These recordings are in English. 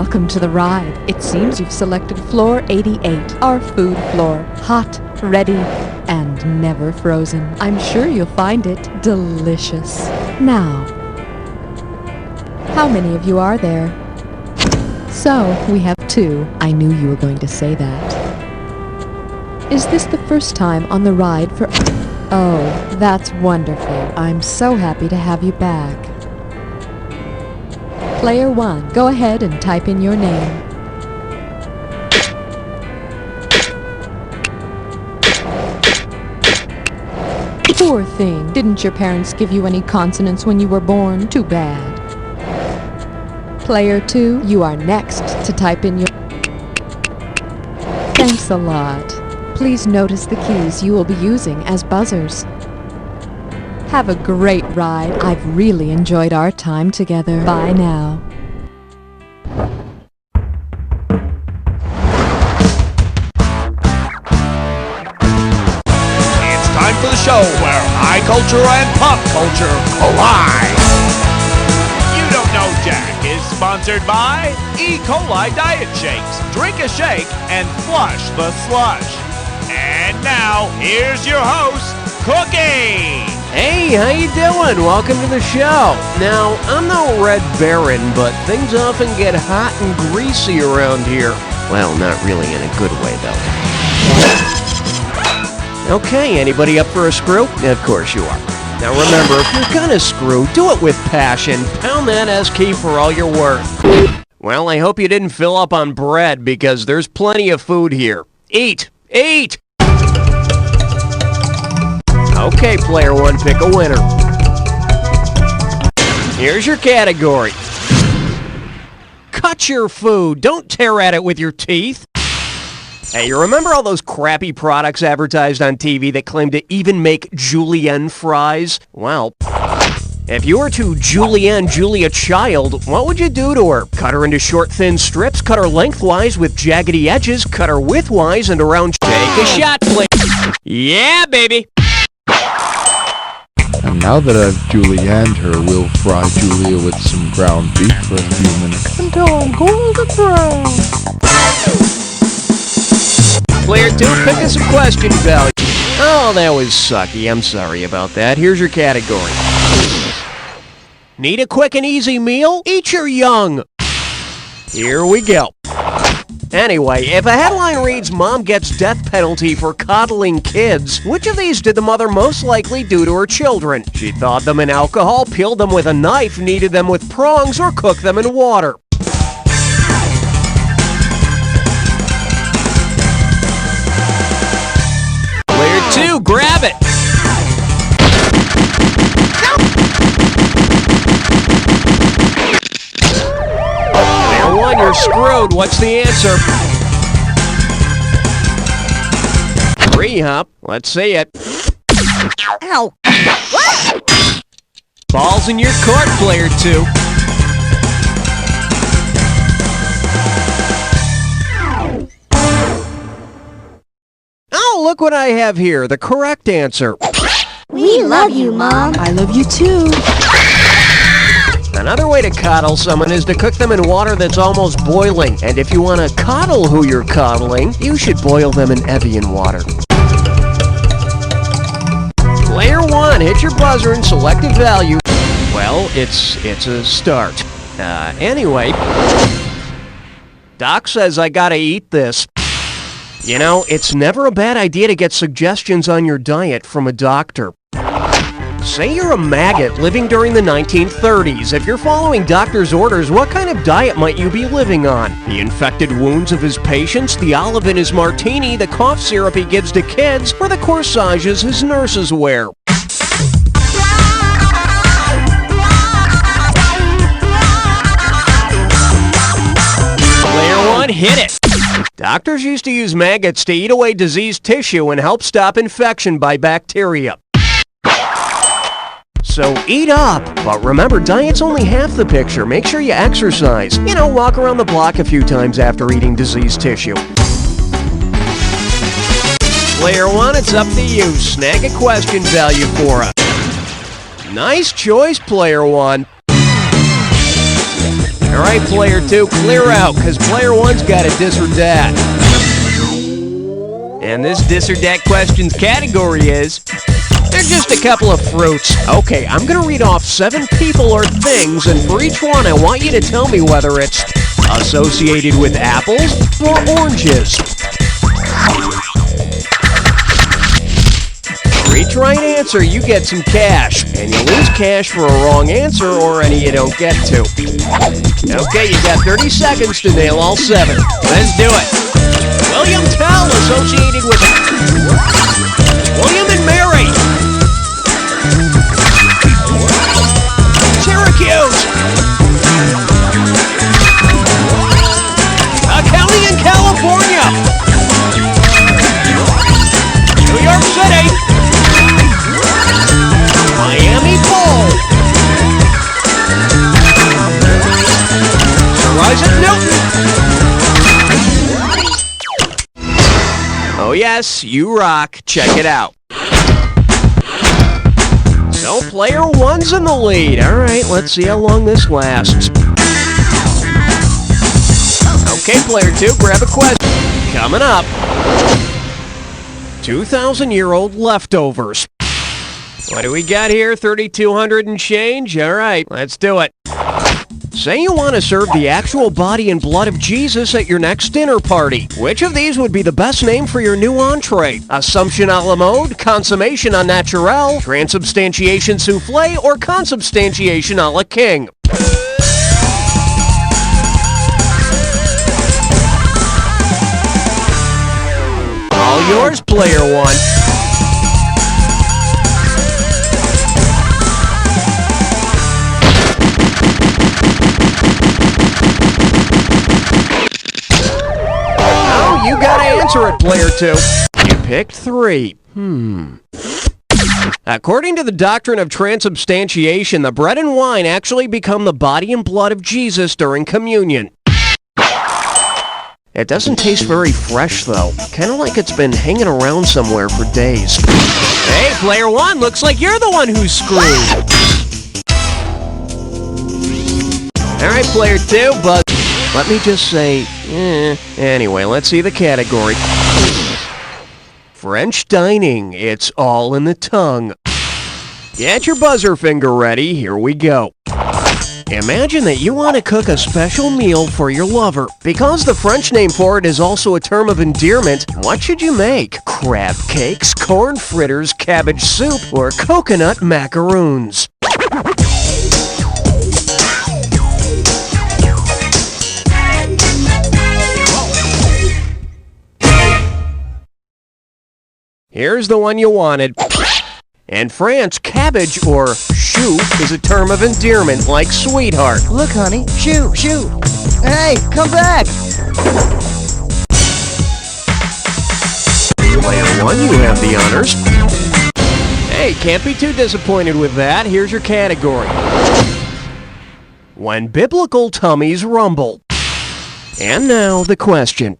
Welcome to the ride. It seems you've selected floor 88, our food floor. Hot, ready, and never frozen. I'm sure you'll find it delicious. Now, how many of you are there? So, we have 2. I knew you were going to say that. Is this the first time on the ride for... Oh, that's wonderful. I'm so happy to have you back. Player 1, go ahead and type in your name. Poor thing. Didn't your parents give you any consonants when you were born? Too bad. Player 2, you are next to type in your... Thanks a lot. Please notice the keys you will be using as buzzers. Have a great ride. I've really enjoyed our time together. Bye now. It's time for the show where high culture and pop culture collide. You Don't Know Jack is sponsored by E. coli Diet Shakes. Drink a shake and flush the slush. And now, here's your host, Cookie. Hey, how you doing? Welcome to the show. Now, I'm no Red Baron, but things often get hot and greasy around here. Well, not really in a good way, though. Okay, anybody up for a screw? Of course you are. Now remember, if you're gonna screw, do it with passion. Pound that S key for all you're worth. Well, I hope you didn't fill up on bread, because there's plenty of food here. Eat! Eat! Okay, player 1, pick a winner. Here's your category. Cut your food. Don't tear at it with your teeth. Hey, you remember all those crappy products advertised on TV that claim to even make julienne fries? Well, if you were to julienne Julia Child, what would you do to her? Cut her into short, thin strips, cut her lengthwise with jaggedy edges, cut her widthwise and around... Take a shot, please. Yeah, baby. And now that I've julienned her, we'll fry Julia with some ground beef for a few minutes until I'm golden brown. Player 2, pick us a question value. Oh, that was sucky. I'm sorry about that. Here's your category. Need a quick and easy meal? Eat your young. Here we go. Anyway, if a headline reads, Mom gets death penalty for coddling kids, which of these did the mother most likely do to her children? She thawed them in alcohol, peeled them with a knife, kneaded them with prongs, or cooked them in water. Player 2, grab it! Player 1, you're screwed. What's the answer? Rehop. Let's see it. Ow! Ball's in your court, player 2. Oh, look what I have here. The correct answer. We love you, Mom. I love you too. Another way to coddle someone is to cook them in water that's almost boiling. And if you want to coddle who you're coddling, you should boil them in Evian water. Player 1, hit your buzzer and select a value. Well, it's a start. Anyway, Doc says I gotta eat this. You know, it's never a bad idea to get suggestions on your diet from a doctor. Say you're a maggot living during the 1930s. If you're following doctor's orders, what kind of diet might you be living on? The infected wounds of his patients, the olive in his martini, the cough syrup he gives to kids, or the corsages his nurses wear? Player 1, hit it! Doctors used to use maggots to eat away diseased tissue and help stop infection by bacteria. So eat up, but remember, diet's only half the picture. Make sure you exercise. You know, walk around the block a few times after eating diseased tissue. Player 1, it's up to you. Snag a question value for us. Nice choice, Player 1. All right, player 2, clear out, because player 1's got a dis or dat. And this dis or dat question's category is, they're just a couple of fruits. Okay, I'm going to read off 7 people or things, and for each one, I want you to tell me whether it's associated with apples or oranges. For each right answer, you get some cash, and you lose cash for a wrong answer or any you don't get to. Okay, you got 30 seconds to nail all 7. Let's do it. William Tell associated with William and Mary. Syracuse. A county in California. New York City. Miami Bowl. Sir Isaac Newton. Oh yes, you rock. Check it out. So player 1's in the lead. All right, let's see how long this lasts. Okay, player 2, grab a question. Coming up. 2,000-year-old leftovers. What do we got here? 3,200 and change? All right, let's do it. Say you want to serve the actual body and blood of Jesus at your next dinner party. Which of these would be the best name for your new entree? Assumption a la mode, consommation au naturel, transubstantiation soufflé, or consubstantiation a la king? All yours, player 1. You gotta answer it, player 2. You picked 3. According to the doctrine of transubstantiation, the bread and wine actually become the body and blood of Jesus during communion. It doesn't taste very fresh, though. Kind of like it's been hanging around somewhere for days. Hey, player 1, looks like you're the one who's screwed. All right, player 2, buzz. Let me just say, Anyway, let's see the category. French dining. It's all in the tongue. Get your buzzer finger ready. Here we go. Imagine that you want to cook a special meal for your lover. Because the French name for it is also a term of endearment, what should you make? Crab cakes, corn fritters, cabbage soup, or coconut macaroons? Here's the one you wanted. In France, cabbage, or chou, is a term of endearment like sweetheart. Look, honey. Shoo, shoo. Hey, come back. Player 1, you have the honors. Hey, can't be too disappointed with that. Here's your category. When biblical tummies rumble. And now, the question.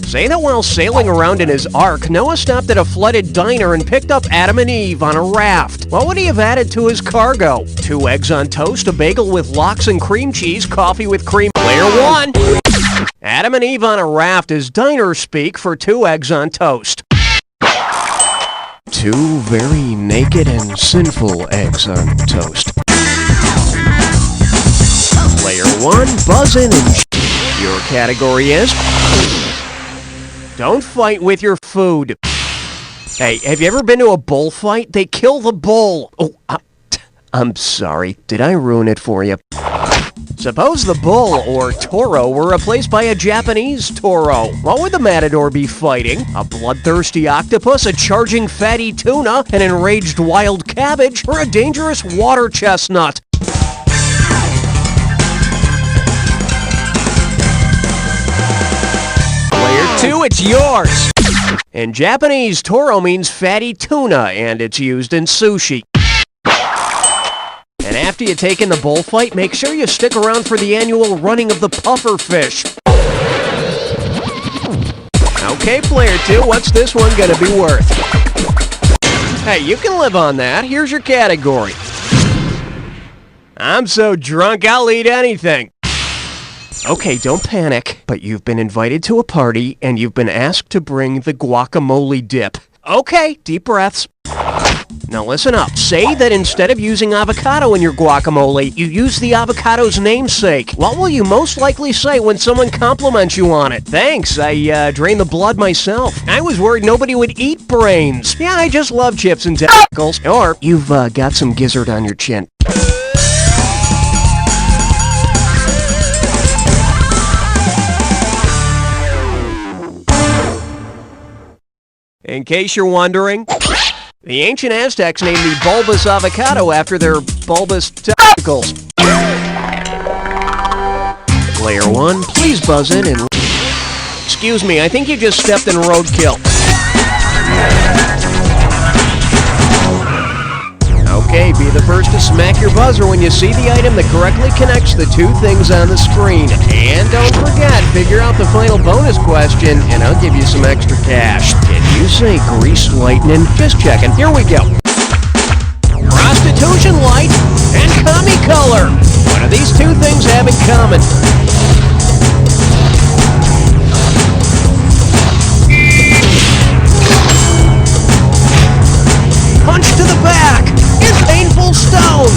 Say that while sailing around in his ark, Noah stopped at a flooded diner and picked up Adam and Eve on a raft. What would he have added to his cargo? 2 eggs on toast, a bagel with lox and cream cheese, coffee with cream. Player 1! Adam and Eve on a raft is diner speak for 2 eggs on toast. 2 very naked and sinful eggs on toast. Player 1, buzz in and your category is... Don't fight with your food. Hey, have you ever been to a bullfight? They kill the bull. Oh, I'm sorry. Did I ruin it for you? Suppose the bull, or taureau, were replaced by a Japanese taureau. What would the matador be fighting? A bloodthirsty octopus, a charging fatty tuna, an enraged wild cabbage, or a dangerous water chestnut? Player 2, it's yours. In Japanese, taureau means fatty tuna, and it's used in sushi. And after you take in the bullfight, make sure you stick around for the annual running of the puffer fish. Okay, player 2, what's this one gonna be worth? Hey, you can live on that. Here's your category. I'm so drunk I'll eat anything. Okay, don't panic, but you've been invited to a party and you've been asked to bring the guacamole dip. Okay, deep breaths. Now listen up. Say that instead of using avocado in your guacamole, you use the avocado's namesake. What will you most likely say when someone compliments you on it? Thanks, I drained the blood myself. I was worried nobody would eat brains. Yeah, I just love chips and tacos. Or, you've got some gizzard on your chin. In case you're wondering, the ancient Aztecs named the bulbous avocado after their bulbous testicles. Player 1, please buzz in and... Excuse me, I think you just stepped in roadkill. Okay, be the first to smack your buzzer when you see the item that correctly connects the two things on the screen. And don't forget, figure out the final bonus question, and I'll give you some extra cash. Can you say grease lightning? Just checking. Here we go. Prostitution light and commie color. What do these two things have in common? Punch to the back in painful stone.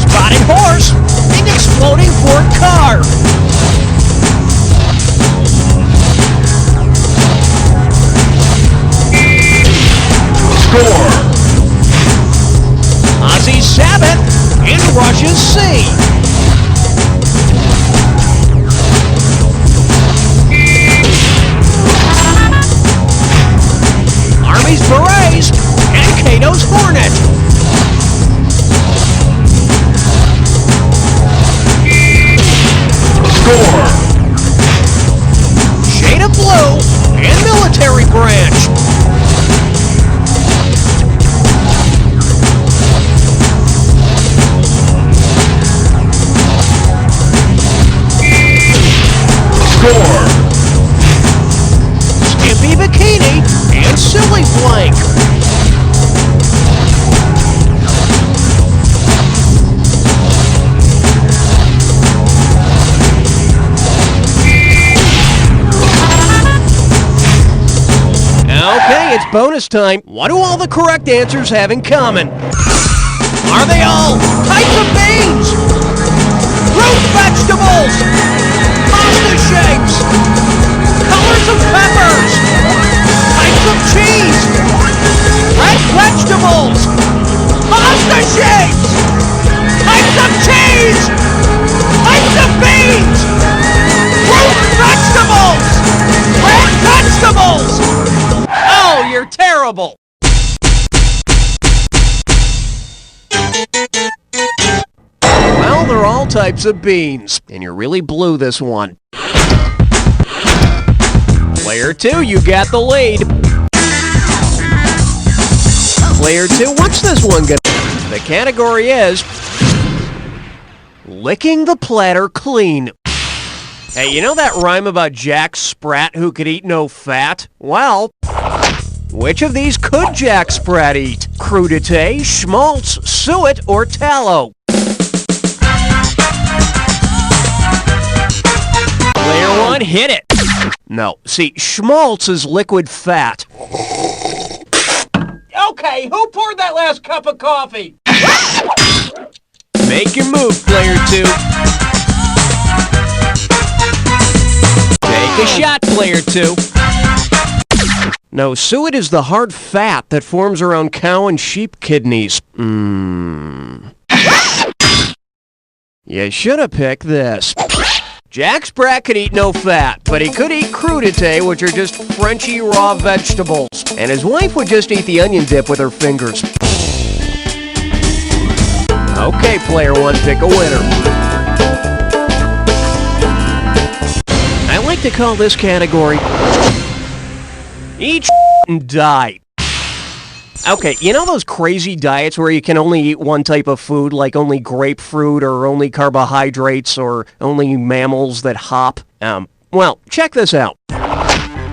Spotted horse and exploding Ford car. Score. Ozzy Sabbath in Russia's sea. Army's berets and Cato's hornet. Score. Shade of blue and military branch. Score. Skimpy bikini and silly flank. Okay, it's bonus time. What do all the correct answers have in common? Are they all types of beans? Root vegetables? Pasta shapes? Colors of peppers? Types of cheese? Red vegetables? Pasta shapes? Types of cheese? Types of beans? Root vegetables? Red vegetables? Oh, you're terrible! Well, they're all types of beans, and you really blew this one. Player 2, you got the lead. Player 2, what's this one gonna be? The category is licking the platter clean. Hey, you know that rhyme about Jack Sprat who could eat no fat? Well, which of these could Jack Sprat eat? Crudité, schmaltz, suet, or tallow? Player 1, hit it. No, see, schmaltz is liquid fat. Okay, who poured that last cup of coffee? Make your move, player 2. Take a shot, player 2. No, suet is the hard fat that forms around cow and sheep kidneys. You should have picked this. Jack Sprat could eat no fat, but he could eat crudité, which are just Frenchy raw vegetables. And his wife would just eat the onion dip with her fingers. Okay, player 1, pick a winner. I like to call this category Eat and Die. Okay, you know those crazy diets where you can only eat one type of food, like only grapefruit or only carbohydrates or only mammals that hop? Well, check this out.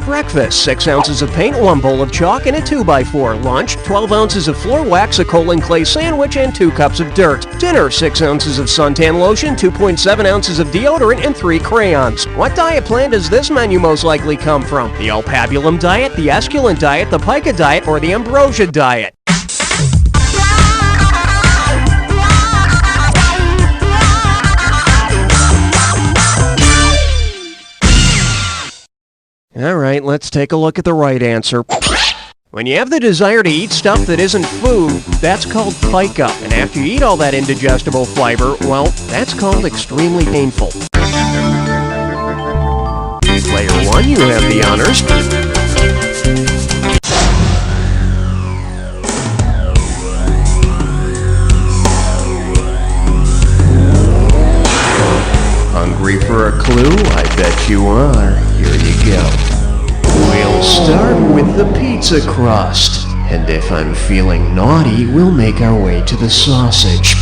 Breakfast, 6 ounces of paint, 1 bowl of chalk, and a 2x4. Lunch, 12 ounces of floor wax, a coal and clay sandwich, and 2 cups of dirt. Dinner, 6 ounces of suntan lotion, 2.7 ounces of deodorant, and 3 crayons. What diet plan does this menu most likely come from? The Alpabulum diet, the Esculent diet, the Pica diet, or the Ambrosia diet? Alright, let's take a look at the right answer. When you have the desire to eat stuff that isn't food, that's called pica. And after you eat all that indigestible fiber, well, that's called extremely painful. Player 1, you have the honors. Hungry for a clue? I bet you are. Here you go. We'll start with the pizza crust. And if I'm feeling naughty, we'll make our way to the sausage.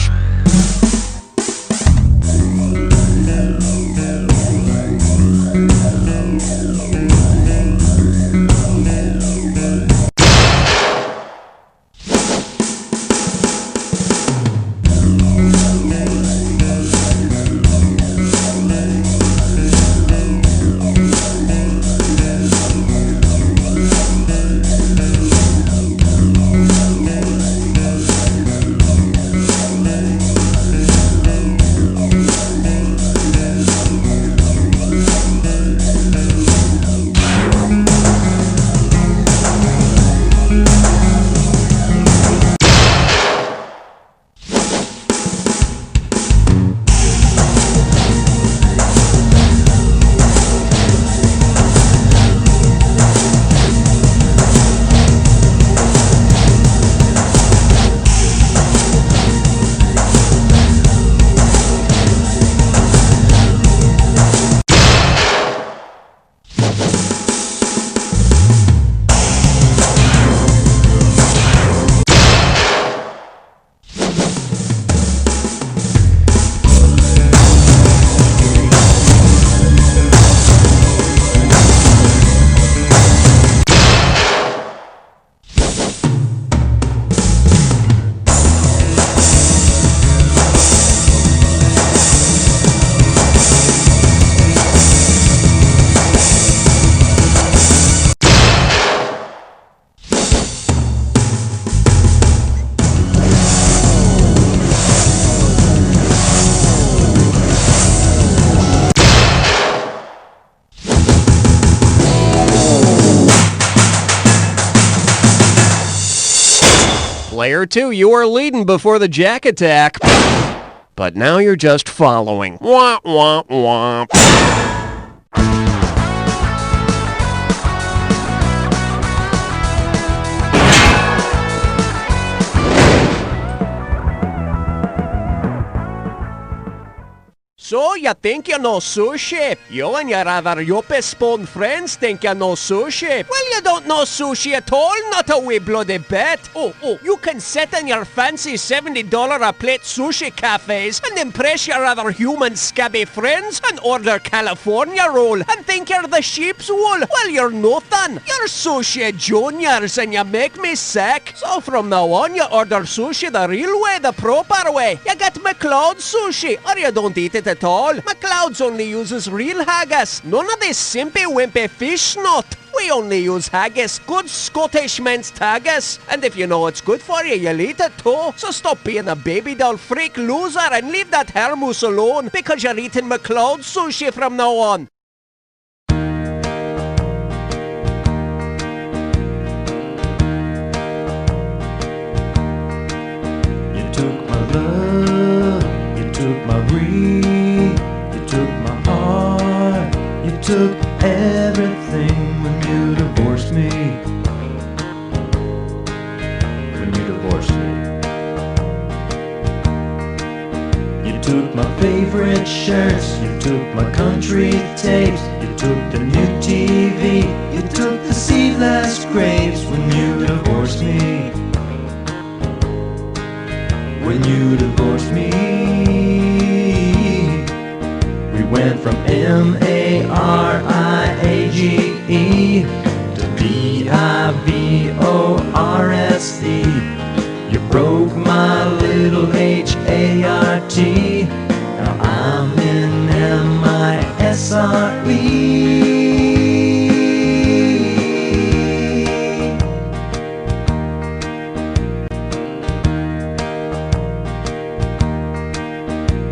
Player 2, you are leading before the Jack attack. But now you're just following. Wah, wah, wah. So, you think you know sushi? You and your other yuppie-spawn friends think you know sushi? Well, you don't know sushi at all, not a wee bloody bit. Oh, you can sit in your fancy $70 a plate sushi cafes and impress your other human scabby friends and order California roll and think you're the sheep's wool. Well, you're nothing. You're sushi juniors and you make me sick. So from now on, you order sushi the real way, the proper way. You get McLeod sushi, or you don't eat it at all. McLeod's only uses real haggis. None of this simpy wimpy fish snot. We only use haggis, good Scottish minced haggis. And if you know it's good for you, you'll eat it too. So stop being a baby doll freak loser and leave that Hermus alone, because you're eating McLeod sushi from now on. You took my love, you took my breath, you took my heart, you took everything when you divorced me. When you divorced me. You took my favorite shirts, you took my country tapes, you took the new TV, you took the seedless grapes when you divorced me. When you divorced me, we went from M-A-R-I-A-G-E Now I'm in MISRE.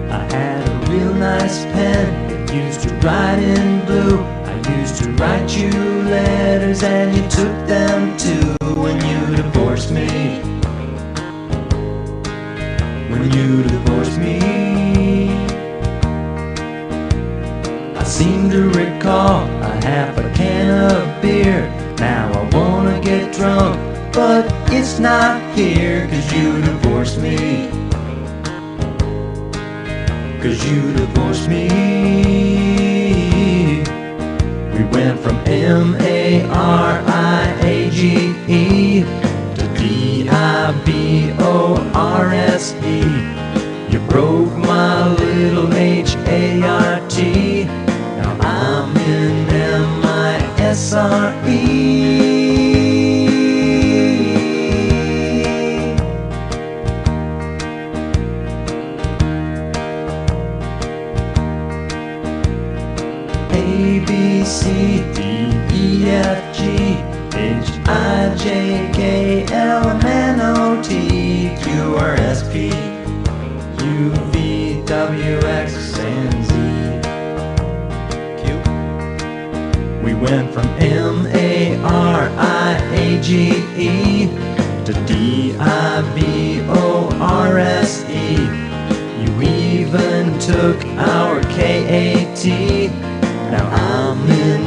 I had a real nice pen that used to write in blue. I used to write you letters and you took them too when you divorced me. When you divorced me, I seem to recall a half a can of beer. Now I wanna get drunk, but it's not here, 'cause you divorced me. 'Cause you divorced me. We went from MARIAGE to DIVORSE. You broke my little HART. Now I'm in MISRE. A, B, C, D, E, F, G, H, I, J, K, L, M, N, O, T, Q, R, S, P, U, V, W, X, and Z. Q. We went from MARIAGE to DIVORSE. You even took our KAT. Now I'm in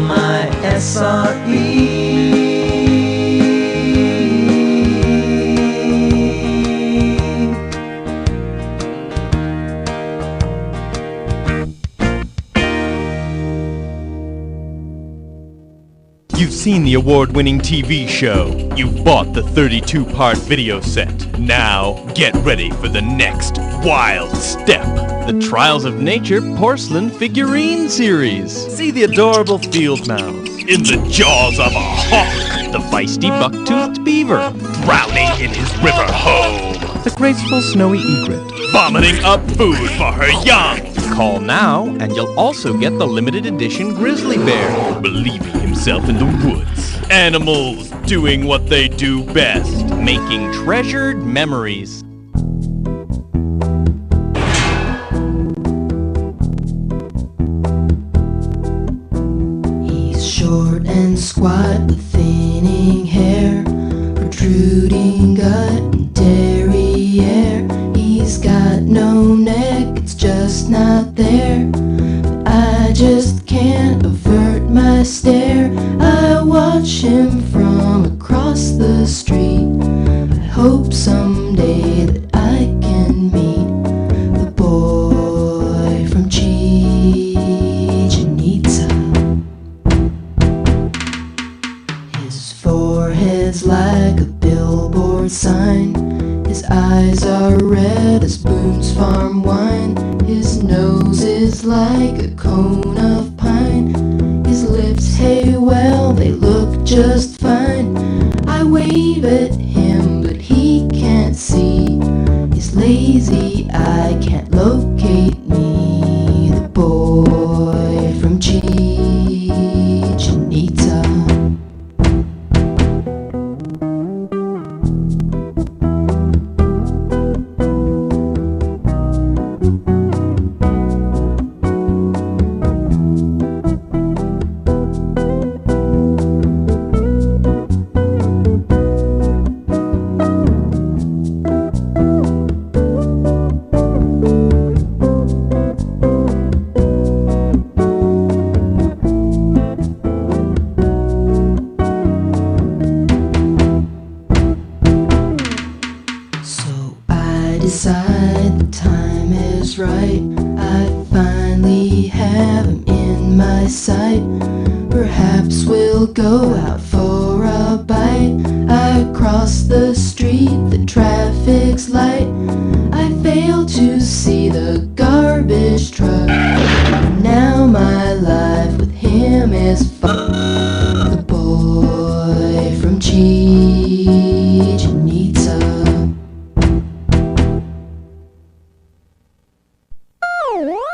MISRE. You've seen the award-winning TV show. You've bought the 32-part video set. Now, get ready for the next wild step. The Trials of Nature Porcelain Figurine Series. See the adorable field mouse in the jaws of a hawk. The feisty buck-toothed beaver drowning in his river home. The graceful snowy egret. Vomiting up food for her young. Call now, and you'll also get the limited edition grizzly bear. Believing himself in the woods. Animals doing what they do best. Making treasured memories. He's short and squat with thinning hair, protruding gut and derriere. He's got no neck, it's just not there. But I just can't avert my stare. I watch him from across the street. I hope someday that I can meet the boy from Chichen Itza. His forehead's like a billboard sign. His eyes are red as Boone's Farm wine. His nose is like a cone of pine. His lips, hey well, they look just fine. I wave at him, but he can't see. He's lazy, I can't locate me. The boy from Chichen Itza. Decide the time is right. I finally have him in my sight. Perhaps we'll go out for a bite. I cross the street, the traffic's light. I fail to see the garbage truck. Now my life with him is fun. The boy from Chichen